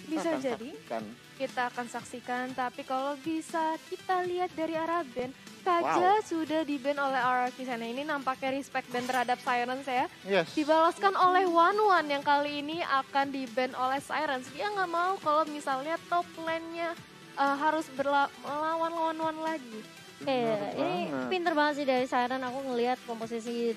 Bisa akan jadi saksikan. kita akan saksikan, tapi kalau bisa kita lihat dari arah band, Wow. Kaja sudah di-ban oleh RRQ sana. Ini nampaknya respect band terhadap Sirens ya. Yes. Dibalaskan oleh One yang kali ini akan di-ban oleh Sirens. Dia nggak mau kalau misalnya top lane-nya harus melawan lawan lagi. Oke, ini banget. pinter banget sih dari Siren. Aku ngelihat komposisi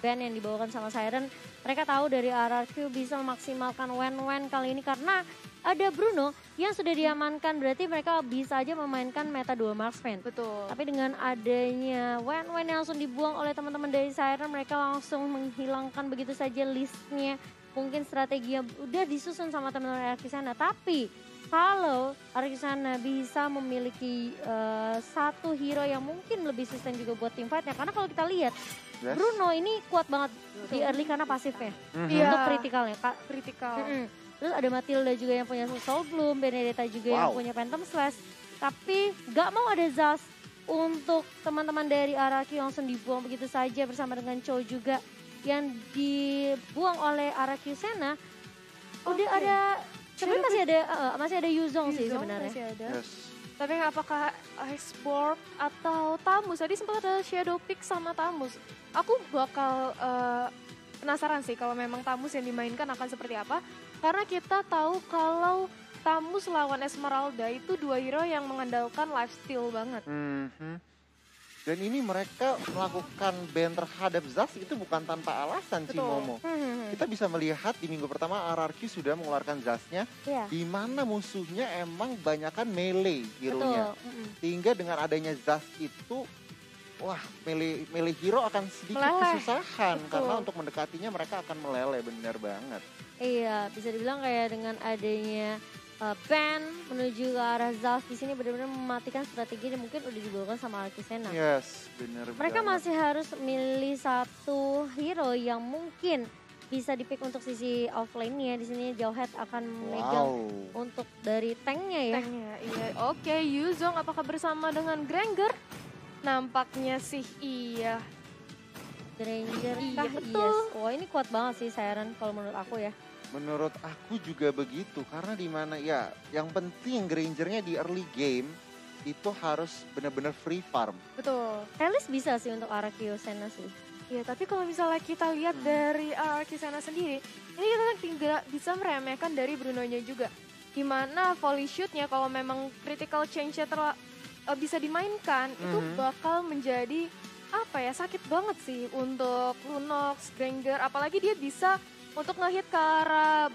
band yang dibawakan sama Siren. Mereka tahu dari RRQ bisa memaksimalkan Wen kali ini karena ada Bruno yang sudah diamankan. Berarti mereka bisa aja memainkan meta 2 marksman. Betul. Tapi dengan adanya Wen yang langsung dibuang oleh teman-teman dari Siren, mereka langsung menghilangkan begitu saja listnya. Mungkin strateginya udah disusun sama teman-teman RRQ sana. Tapi kalau RRQ sana bisa memiliki satu hero yang mungkin lebih sustain juga buat team fight-nya. Karena kalau kita lihat, Yes. Bruno ini kuat banget di early karena pasifnya. Iya. Untuk kritikalnya. Kritikal. Terus ada Matilda juga yang punya Soul Bloom, Benedetta juga yang punya Phantom Slash. Tapi gak mau ada Zas untuk teman-teman dari RRQ langsung dibuang begitu saja bersama dengan Cho juga yang dibuang oleh RRQ Sena. Udah Oke. ada, sebenarnya masih ada Yuzong sih Yuzong sebenarnya. masih ada. Yes. Tapi apakah Iceborg atau Tamus? Tadi sempat ada Shadow Pick sama Tamus. Aku bakal penasaran sih kalau memang Tamus yang dimainkan akan seperti apa. Karena kita tahu kalau Tamus lawan Esmeralda itu dua hero yang mengandalkan lifesteal banget. Mhm. Dan ini mereka melakukan ban terhadap Zas itu bukan tanpa alasan sih, Betul. Momo. Kita bisa melihat di minggu pertama RRQ sudah mengeluarkan Zasnya, Iya, di mana musuhnya emang banyakan melee hero-nya. betul. Sehingga dengan adanya Zas itu, wah, melee hero akan sedikit Meleleh. kesusahan. Betul. Karena untuk mendekatinya mereka akan meleleh, benar banget. Iya, bisa dibilang kayak dengan adanya ban menuju ke arah Zalf di sini benar-benar mematikan strategi yang mungkin udah dibawakan sama Arcusena. Yes, benar Mereka banget. masih harus milih satu hero yang mungkin bisa dipick untuk sisi offlane-nya. Di sini Jauhead akan memegang untuk dari tanknya ya. Tanknya, iya. Oke, Yuzong apakah bersama dengan Granger? Nampaknya sih iya. Granger Iya, kah? betul. Yes. Wah, ini kuat banget sih Siren kalau menurut aku ya. Menurut aku juga begitu, karena di mana ya, yang penting Grangernya di early game itu harus benar-benar free farm. Betul. Alice bisa sih untuk arah Kyosena sih. Iya, tapi kalau misalnya kita lihat dari RRQ sana sendiri, ini kita tidak bisa meremehkan dari Bruno-nya juga. Dimana volley shoot-nya kalau memang critical change-nya bisa dimainkan, itu bakal menjadi apa ya, sakit banget sih untuk Lunox, Granger, apalagi dia bisa untuk ngehit ke arah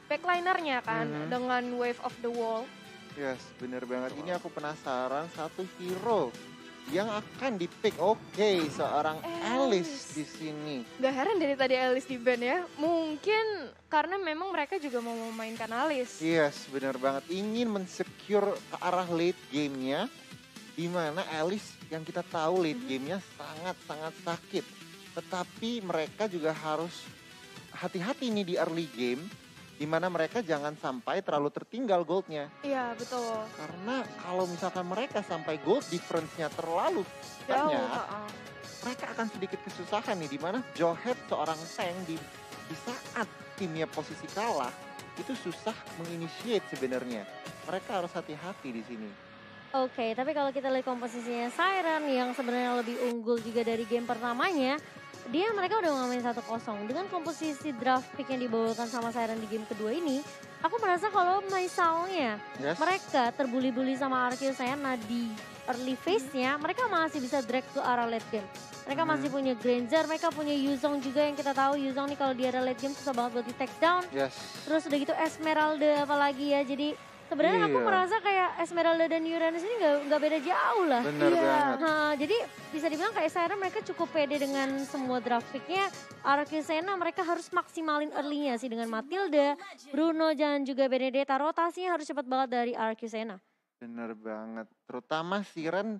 backliner-nya kan dengan Wave of the Wall. Yes, bener banget. Ini aku penasaran satu hero yang akan di-pick. Oke, seorang Alice di sini. Gak heran dari tadi Alice di ban ya. Mungkin karena memang mereka juga mau memainkan Alice. Yes, bener banget. Ingin mensecure ke arah late game-nya, di mana Alice yang kita tahu late game-nya sangat-sangat sakit. Tetapi mereka juga harus hati-hati nih di early game, di mana mereka jangan sampai terlalu tertinggal goldnya. Iya, betul. Karena kalau misalkan mereka sampai gold difference-nya terlalu Jauh. banyak, mereka akan sedikit kesusahan nih, di mana Jauhead seorang tank di saat timnya posisi kalah, itu susah menginitiate sebenarnya. Mereka harus hati-hati di sini. Oke, tapi kalau kita lihat komposisinya Siren yang sebenarnya lebih unggul juga dari game pertamanya, mereka udah ngamain 1-0. Dengan komposisi draft pick yang dibawakan sama Siren di game kedua ini, aku merasa kalau misalnya mereka terbuli-buli sama RRQ Sena di early phase-nya, mereka masih bisa drag ke arah late game. Mereka masih punya Granger, mereka punya Yuzong juga yang kita tahu Yuzong nih kalau di arah late game susah banget buat di take down. Terus udah gitu Esmeralda apalagi ya, jadi sebenarnya aku merasa kayak Esmeralda dan Uranus ini nggak beda jauh lah. Bener banget. Jadi bisa dibilang kayak Siren mereka cukup pede dengan semua draft pick-nya. RRQ Sena mereka harus maksimalin early-nya sih dengan Matilda, Bruno dan juga Benedetta. Rotasinya harus cepat banget dari RRQ Sena. Bener banget. Terutama Siren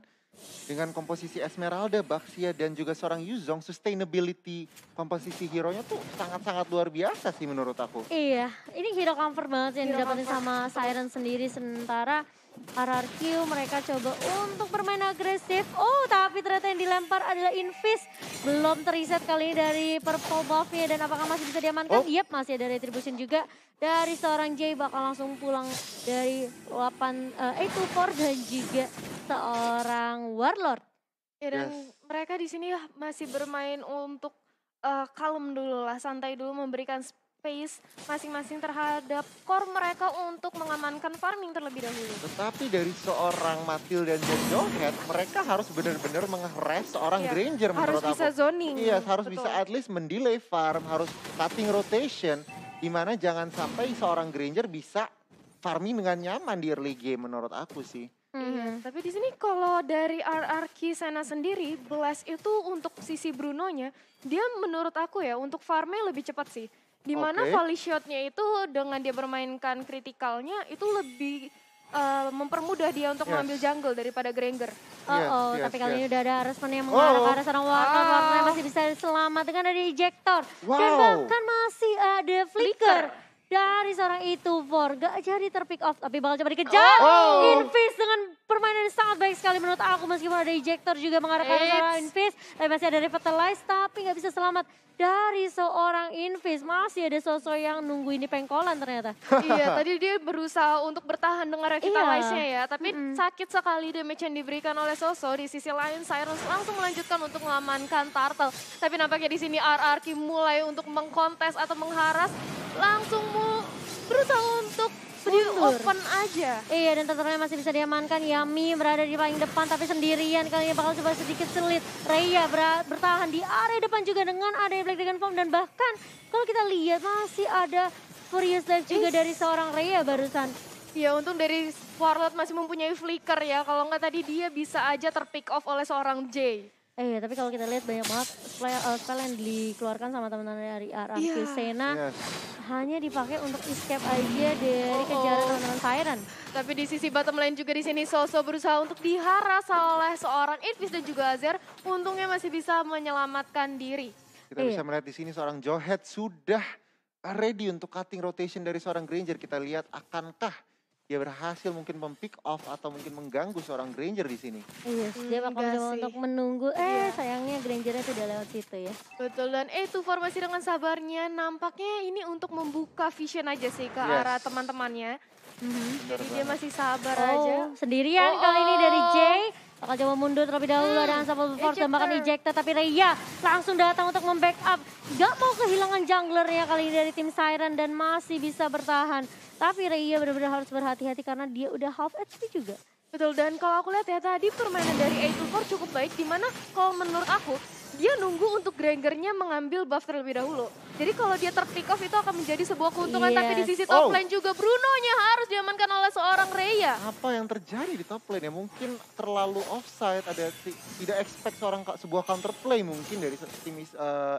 dengan komposisi Esmeralda, Baxia dan juga seorang Yuzong, sustainability komposisi hero-nya tuh sangat-sangat luar biasa sih menurut aku. Iya, ini hero comfort banget yang Hero didapetin comfort, sama Siren sendiri. Sementara RRQ mereka coba untuk bermain agresif. Oh, tapi ternyata yang dilempar adalah Invis. Belum teriset kali ini dari purple buff-nya dan apakah masih bisa diamankan? Yep, masih ada retribution juga dari seorang Jay, bakal langsung pulang dari 824 dan juga seorang Warlord. Ya, dan mereka di sini masih bermain untuk kalem dulu lah, santai dulu, memberikan space masing-masing terhadap core mereka untuk mengamankan farming terlebih dahulu. Tetapi dari seorang Matilda dan Jawhead, mereka harus benar-benar meng-harass seorang Granger menurut Harus bisa zoning. Iya, harus bisa at least mendelay farm, harus cutting rotation. Dimana jangan sampai seorang Granger bisa farming dengan nyaman di early game menurut aku sih. Iya, tapi di sini kalau dari RRQ Sena sendiri, Blast itu untuk sisi Brunonya, dia menurut aku ya untuk farmnya lebih cepat sih. Dimana volley shotnya itu dengan dia bermainkan kritikalnya itu lebih mempermudah dia untuk mengambil jungle daripada Granger. Tapi kali ini udah ada harassment yang mengarah ke arah seorang Warlord. Warlordnya masih bisa selamat dengan ada ejector. Dan bahkan masih ada flicker dari seorang E24. Gak jadi terpick off, tapi bakal coba dikejar. Invis dengan permainan yang sangat baik sekali menurut aku. Meskipun ada ejector juga mengarah ke arah seorang Invis. Tapi masih ada revitalize, tapi gak bisa selamat. Dari seorang Invis, masih ada sosok yang nungguin di pengkolan ternyata. Iya, tadi dia berusaha untuk bertahan dengan revitalize-nya ya. Tapi sakit sekali damage yang diberikan oleh Soso. Di sisi lain, Cyrus langsung melanjutkan untuk mengamankan Turtle. Tapi nampaknya di sini RRQ mulai untuk mengkontes atau mengharas. Langsung berusaha untuk open aja. Iya, dan tentunya masih bisa diamankan. Yami berada di paling depan tapi sendirian. Kali ini bakal coba sedikit sulit. Raya bertahan di area depan juga dengan area Black Dragon Form. Dan bahkan kalau kita lihat masih ada Furious Dive juga dari seorang Raya barusan. Ya, untung dari Warlord masih mempunyai flicker ya. Kalau nggak tadi dia bisa aja terpick off oleh seorang Jay. Tapi kalau kita lihat banyak banget spell yang dikeluarkan sama teman-teman dari RRQ Sena. Hanya dipakai untuk escape aja dari kejaran teman-teman Siren. Tapi di sisi bottom lane juga di sini Soso berusaha untuk diharas oleh seorang Invis dan juga Azer. Untungnya masih bisa menyelamatkan diri. Kita bisa melihat di sini seorang Jawhead sudah ready untuk cutting rotation dari seorang Granger. Kita lihat akankah dia berhasil mungkin mempick off atau mungkin mengganggu seorang Granger di sini. Iya, dia bakal coba untuk menunggu. Sayangnya Grangernya sudah lewat situ ya. Betul, dan itu formasi dengan sabarnya nampaknya ini untuk membuka vision aja sih ke arah teman-temannya. Jadi dia masih sabar aja. Sendirian kali ini dari Jay. Bakal coba mundur terlebih dahulu ada Unstoppable Force dan bahkan ejector. Tapi Raya langsung datang untuk membackup. Gak mau kehilangan junglernya kali ini dari tim Siren dan masih bisa bertahan. Tapi Raya benar-benar harus berhati-hati karena dia udah half HP juga. Betul, dan kalau aku lihat ya tadi permainan dari A24 cukup baik. Dimana kalau menurut aku dia nunggu untuk Grangernya mengambil buff terlebih dahulu. Jadi kalau dia terpick off itu akan menjadi sebuah keuntungan. Tapi di sisi top lane juga Brunonya harus diamankan oleh seorang Raya. Apa yang terjadi di top lane ya? Mungkin terlalu offside, ada tidak expect sebuah counterplay mungkin dari tim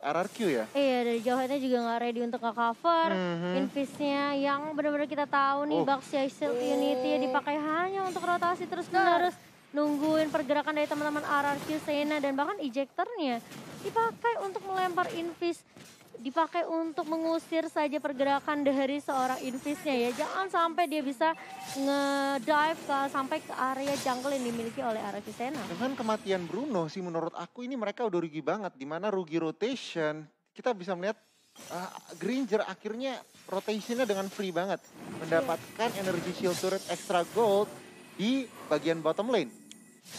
RRQ ya? Iya, dari Jawheadnya juga nggak ready untuk nge-cover. Invisnya yang benar-benar kita tahu nih Baxia Shield Unity dipakai hanya untuk rotasi terus-menerus. Nungguin pergerakan dari teman-teman RRQ Sena dan bahkan ejectornya dipakai untuk melempar Invis. Dipakai untuk mengusir saja pergerakan dari seorang Invisnya ya. Jangan sampai dia bisa nge-dive sampai ke area jungle yang dimiliki oleh RRQ Sena. Dengan kematian Bruno sih menurut aku ini mereka udah rugi banget. Dimana rugi rotation, kita bisa melihat Granger akhirnya rotationnya dengan free banget. Mendapatkan energy shield turret extra gold di bagian bottom lane.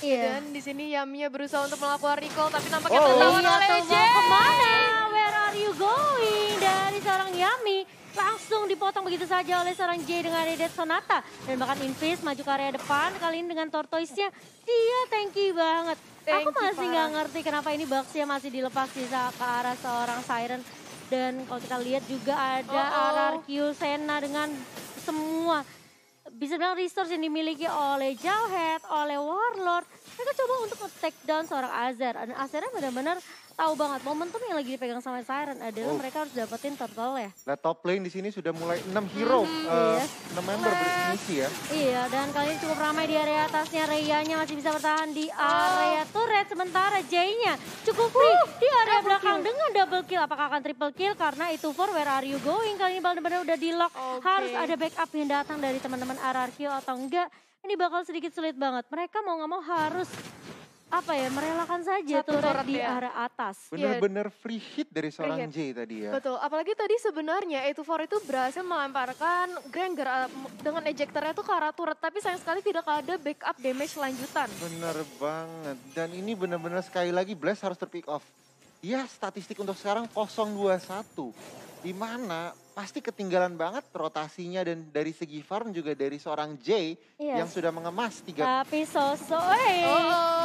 Dan di sini Yamiya berusaha untuk melakukan recall tapi nampaknya tertawan oleh Jay. Kemana? Where are you going? Dari seorang Yami langsung dipotong begitu saja oleh seorang Jay dengan Dead Sonata. Dan bahkan Invis maju ke area depan kali ini dengan Tortoise-nya. Dia tanky banget. Aku masih nggak ngerti kenapa ini Baxia masih dilepas bisa ke arah seorang Siren. Dan kalau kita lihat juga ada RRQ Sena dengan semua bisa bilang resource yang dimiliki oleh Jawhead, oleh Warlord. Mereka coba untuk nge-take down seorang Azer. Dan Azernya benar-benar tahu banget momentum yang lagi dipegang sama Siren adalah mereka harus dapetin turtle ya. Nah top lane di sini sudah mulai 6 hero, 6 member bermisi ya. Iya, dan kali ini cukup ramai di area atasnya. Rayanya masih bisa bertahan di area turret. Sementara Jay-nya cukup free di area belakang dengan double kill. Apakah akan triple kill? Karena itu for where are you going? Kali ini benar-benar udah di lock. Harus ada backup yang datang dari teman-teman RRQ atau enggak, ini bakal sedikit sulit banget. Mereka mau nggak mau harus merelakan saja Satu turret turret di ya. arah atas. Bener-bener free hit dari seorang hit. Jay tadi ya. Betul, apalagi tadi sebenarnya A24 itu berhasil melemparkan Granger dengan ejectornya itu ke arah turret, tapi sayang sekali tidak ada backup damage lanjutan. Bener banget. Dan ini bener-bener sekali lagi Blast harus terpick off. Dia statistik untuk sekarang 0-2-1. Dimana pasti ketinggalan banget rotasinya dan dari segi farm juga dari seorang Jay Yes. yang sudah mengemas 3. Tapi Soso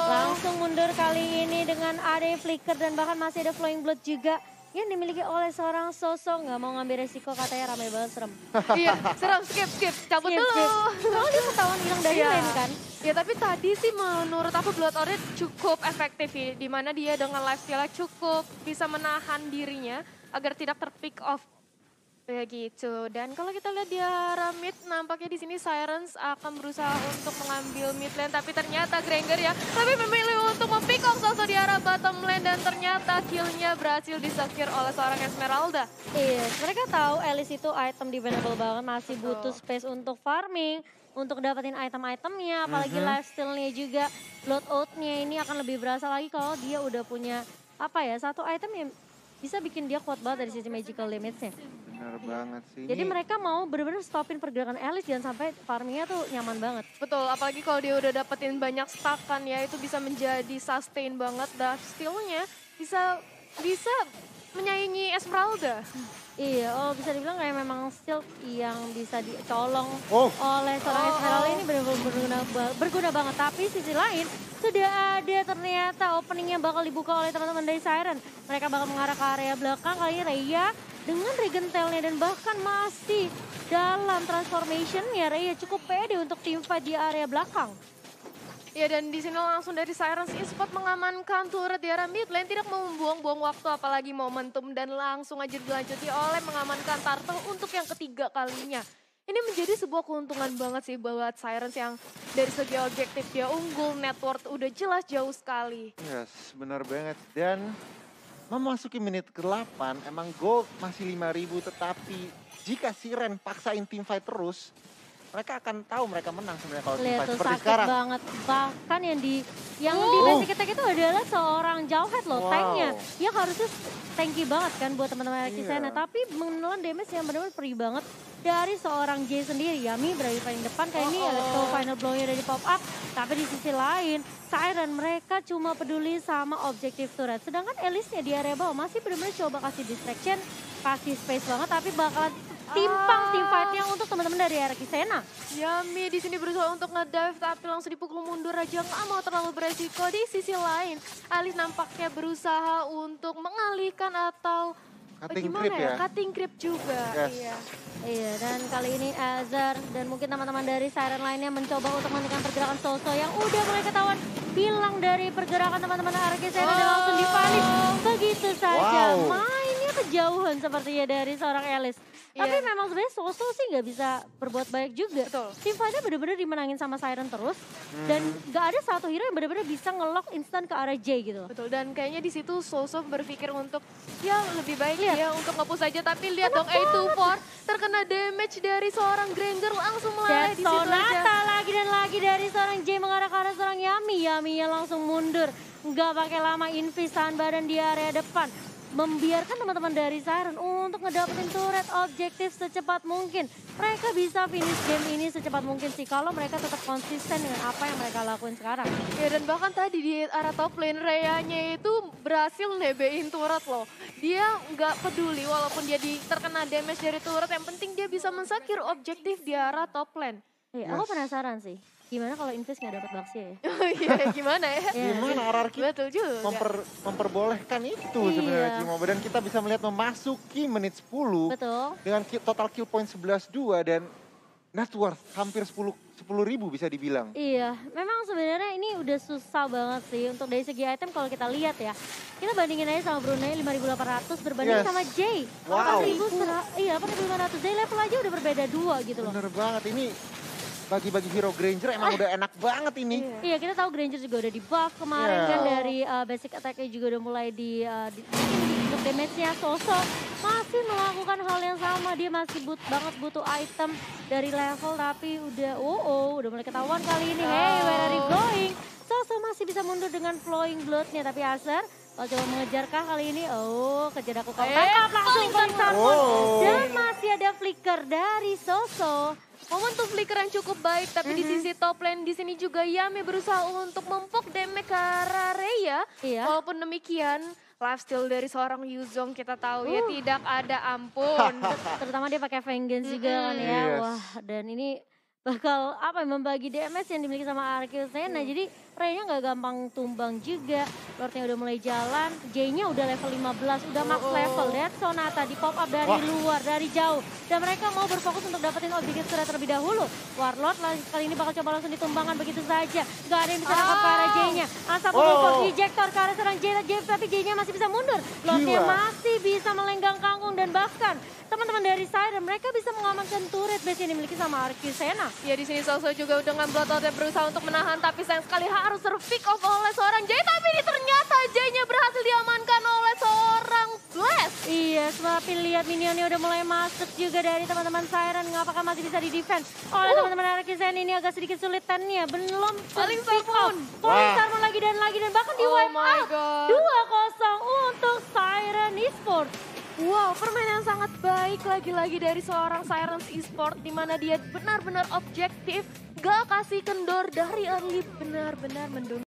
langsung mundur kali ini dengan ada flicker dan bahkan masih ada flowing blood juga yang dimiliki oleh seorang Soso. Nggak mau ngambil resiko, katanya ramai banget, serem. Iya, seram, skip, cabut dulu. Kalau dia ketahuan hilang dari Iya. lane kan. Ya tapi tadi sih menurut aku Blood Order cukup efektif ya, dimana dia dengan lifesteal cukup bisa menahan dirinya agar tidak terpick off. Begitu. Dan kalau kita lihat di arah mid, nampaknya di sini Sirens akan berusaha untuk mengambil mid lane, tapi ternyata Granger ya lebih memilih untuk mempick off Soso di arah bottom lane, dan ternyata killnya berhasil disecure oleh seorang Esmeralda. Iya, mereka tahu Alice itu item dependable banget, masih Betul. butuh space untuk farming, untuk dapetin item-itemnya, apalagi lifesteal-nya juga, loadout-nya ini akan lebih berasa lagi kalau dia udah punya satu item yang bisa bikin dia kuat banget dari sisi magical damage-nya. Bener banget sih. Jadi Ini mereka mau bener-bener stopin pergerakan Alice, jangan sampai farmingnya tuh nyaman banget. Betul, apalagi kalau dia udah dapetin banyak stakan ya, itu bisa menjadi sustain banget, dan steal-nya bisa menyaingi Esmeralda. Iya, bisa dibilang kayak memang skill yang bisa dicolong Oh. oleh seorang Esmeralda ini benar-benar berguna banget. Tapi sisi lain, sudah ada ternyata opening yang bakal dibuka oleh teman-teman dari Siren. Mereka bakal mengarah ke area belakang, kali ini Raya dengan Regentelnya dan bahkan masih dalam transformation-nya. Raya cukup pede untuk teamfight di area belakang. Ya, dan di sini langsung dari Sirens Esports mengamankan turret di arah mid lane, tidak mau membuang-buang waktu apalagi momentum, dan langsung aja dilanjuti oleh mengamankan Turtle untuk yang ketiga kalinya. Ini menjadi sebuah keuntungan banget sih buat Sirens yang dari segi objektif dia unggul, network udah jelas jauh sekali. Yes, benar banget. Dan memasuki menit ke-8 emang gold masih 5.000, tetapi jika Siren paksain teamfight terus, mereka akan tahu mereka menang sebenarnya kalau Lihat teamfight tuh seperti sakit sekarang. banget. Bahkan yang di basic attack itu adalah seorang Jauhead loh, Wow. tanknya. Dia harusnya tanky banget kan buat teman-teman Iya. Kisena. Tapi menelan damage yang benar-benar perih banget dari seorang Jay sendiri. Yami berada di paling depan, kayak ini Electro final blow-nya dari pop up. Tapi di sisi lain, Siren mereka cuma peduli sama objektif turret. Sedangkan Alice-nya di area bawah masih benar-benar coba kasih distraction, kasih space banget, tapi bakalan timpang team fight-nya untuk teman-teman dari area Kisena. Yami di sini berusaha untuk ngedive tapi langsung dipukul mundur aja, nggak mau terlalu beresiko. Di sisi lain, Alice nampaknya berusaha untuk mengalihkan atau Cutting gimana creep ya? ya. Cutting creep juga. Yes. Iya. Iya, dan kali ini Azar dan mungkin teman-teman dari Siren lainnya mencoba untuk menghentikan pergerakan Soso yang udah mulai ketahuan hilang dari pergerakan teman-teman area Kisena dan langsung dipanik. Begitu saja, Wow. mainnya kejauhan sepertinya dari seorang Alice. Tapi Iya. memang sebenarnya Soso sih nggak bisa berbuat banyak juga. Betul. Tim fight-nya bener-bener dimenangin sama Siren terus. Dan nggak ada satu hero yang bener-bener bisa nge-lock instan ke arah J gitu. Betul, dan kayaknya di situ Soso berpikir untuk ya lebih baik Lihat. ya untuk nge-push aja, tapi lihat dong A24 terkena damage dari seorang Granger, langsung meleleh Dan di situ aja. Sonata lagi dan lagi dari seorang J mengarah ke arah seorang Yami. Yaminya langsung mundur. Nggak pakai lama invis tahan badan di area depan. Membiarkan teman-teman dari Siren untuk ngedapetin turret objektif secepat mungkin. Mereka bisa finish game ini secepat mungkin sih kalau mereka tetap konsisten dengan apa yang mereka lakuin sekarang. Ya, dan bahkan tadi di arah top lane Reyanya itu berhasil nebein turret loh. Dia nggak peduli walaupun dia terkena damage dari turret, yang penting dia bisa mensecure objektif di arah top lane. Iya, aku penasaran sih. Gimana kalau Invis nggak dapet Baxia ya? Oh iya, gimana ya? Iya, Gimana RRQ Betul juga. memperbolehkan itu Iya. sebenarnya Cimoba. Dan kita bisa melihat memasuki menit 10 Betul. dengan total kill point 11-2 dan net worth hampir 10.000 bisa dibilang. Iya, memang sebenarnya ini udah susah banget sih untuk dari segi item kalau kita lihat ya. Kita bandingin aja sama Brunei 5.800 berbanding Yes. sama Jay. Wow. 8.500. Jay level aja udah berbeda 2 gitu loh. Bener banget, ini bagi-bagi hero Granger emang udah enak banget ini. Iya, kita tahu Granger juga udah di buff kemarin Iya. kan, dari basic attack-nya juga udah mulai untuk damage-nya. Soso masih masih melakukan hal yang sama. Dia masih butuh item dari level tapi udah udah mulai ketahuan kali ini. Hey, where are you going? Soso masih bisa mundur dengan flowing blood-nya tapi Acer kalau coba mengejarkah kali ini? Kejar aku kau tangkap langsung Falling Sarpon. Dan masih ada flicker dari Soso. Momentum flicker yang cukup baik, tapi di sisi top lane di sini juga Yami berusaha untuk mempok damage ke arah Rhea. Iya. Walaupun demikian, lifesteal dari seorang Yuzong kita tahu ya tidak ada ampun. Terutama dia pakai Vengeance juga kan ya. Yes. Wah, dan ini bakal membagi DMS yang dimiliki sama Arceus Sena. Jadi Rey-nya nggak gampang tumbang juga. Lordnya udah mulai jalan, J-nya udah level 15, udah max level. Lihat Sonata di pop up dari luar, dari jauh. Dan mereka mau berfokus untuk dapetin objek surat terlebih dahulu. Warlord kali ini bakal coba langsung ditumbangkan begitu saja. Gak ada yang bisa nangkap ke arah J-nya. Asap mengumpul ejector ke arah serang J, tapi J-nya masih bisa mundur. Lordnya masih bisa melenggang kangkung dan bahkan teman-teman dari Siren mereka bisa mengamankan turret base yang dimiliki sama Arceus Sena. Ya di sini Soso juga dengan Bloodlord berusaha untuk menahan, tapi sayang sekali harus terpick off oleh seorang Jay. Tapi ini ternyata Jay-nya berhasil diamankan oleh seorang Blast. Iya, tapi lihat minionnya udah mulai masuk juga dari teman-teman Siren. Apakah masih bisa di-defend oleh teman-teman Arceus Sena? Ini agak sedikit sulit tannya. Belum Falling pick off. Falling Sarpon lagi dan bahkan di wipe out. 2-0 untuk Siren Esports. Wow, permainan yang sangat baik lagi-lagi dari seorang Sirens Esports, di mana dia benar-benar objektif, gak kasih kendor dari early, benar-benar mendominasi.